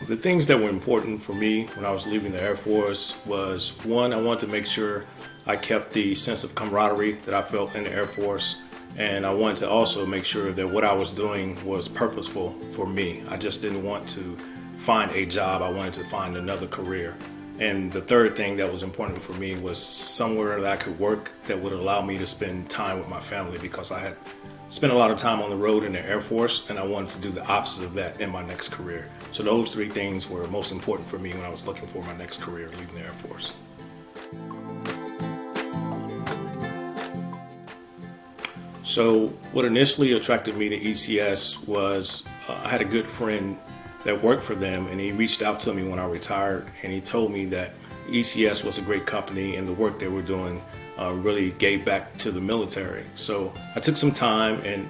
The things that were important for me when I was leaving the Air Force was, one, I wanted to make sure I kept the sense of camaraderie that I felt in the Air Force, and I wanted to also make sure that what I was doing was purposeful for me. I just didn't want to find a job, I wanted to find another career. And the third thing that was important for me was somewhere that I could work that would allow me to spend time with my family, because I had spent a lot of time on the road in the Air Force, and I wanted to do the opposite of that in my next career. So those three things were most important for me when I was looking for my next career leaving the Air Force. So what initially attracted me to ECS was I had a good friend that worked for them, and he reached out to me when I retired, and he told me that ECS was a great company and the work they were doing really gave back to the military. So I took some time and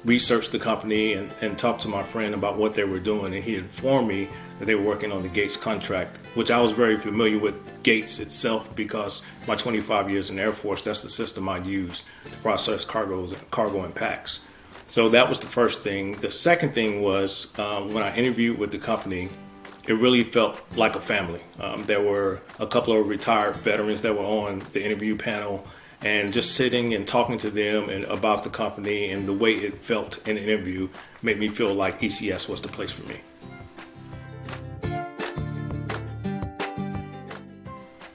researched the company and talked to my friend about what they were doing, and he informed me that they were working on the Gates contract, which I was very familiar with Gates itself because my 25 years in the Air Force, that's the system I'd use to process cargo and packs. So that was the first thing. The second thing was when I interviewed with the company, it really felt like a family. There were a couple of retired veterans that were on the interview panel, and just sitting and talking to them and about the company and the way it felt in the interview made me feel like ECS was the place for me.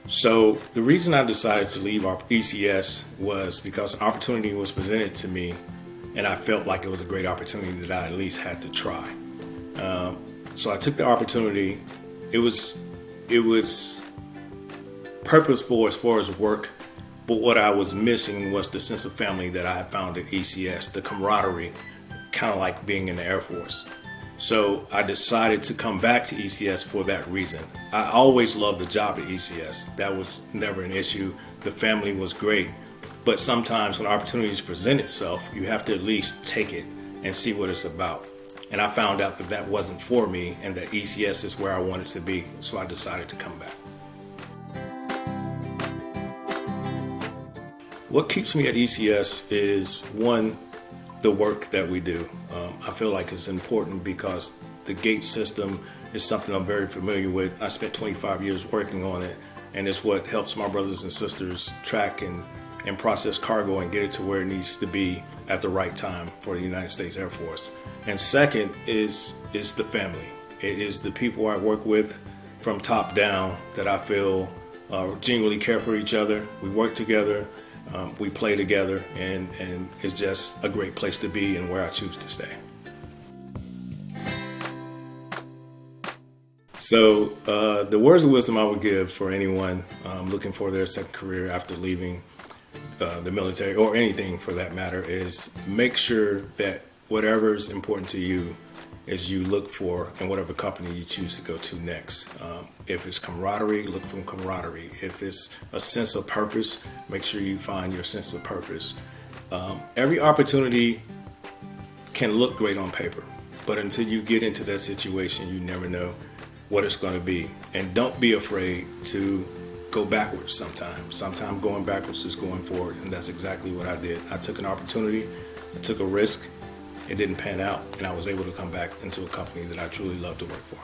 So the reason I decided to leave our ECS was because an opportunity was presented to me, and I felt like it was a great opportunity that I at least had to try. So I took the opportunity. It was purposeful as far as work, but what I was missing was the sense of family that I had found at ECS, the camaraderie, kind of like being in the Air Force. So I decided to come back to ECS for that reason. I always loved the job at ECS. That was never an issue. The family was great. But sometimes when opportunities present itself, you have to at least take it and see what it's about. And I found out that that wasn't for me and that ECS is where I wanted to be. So I decided to come back. What keeps me at ECS is, one, the work that we do. I feel like it's important because the gate system is something I'm very familiar with. I spent 25 years working on it, and it's what helps my brothers and sisters track and process cargo and get it to where it needs to be at the right time for the United States Air Force. And second is the family. It is the people I work with from top down that I feel genuinely care for each other. We work together, we play together, and it's just a great place to be and where I choose to stay. So the words of wisdom I would give for anyone looking for their second career after leaving the military, or anything for that matter, is make sure that whatever is important to you is you look for in whatever company you choose to go to next. If it's camaraderie, look for camaraderie. If it's a sense of purpose, make sure you find your sense of purpose. Every opportunity can look great on paper, but until you get into that situation, you never know what it's going to be. And don't be afraid to go backwards sometimes. Sometimes going backwards is going forward, and that's exactly what I did. I took an opportunity, I took a risk, it didn't pan out, and I was able to come back into a company that I truly love to work for.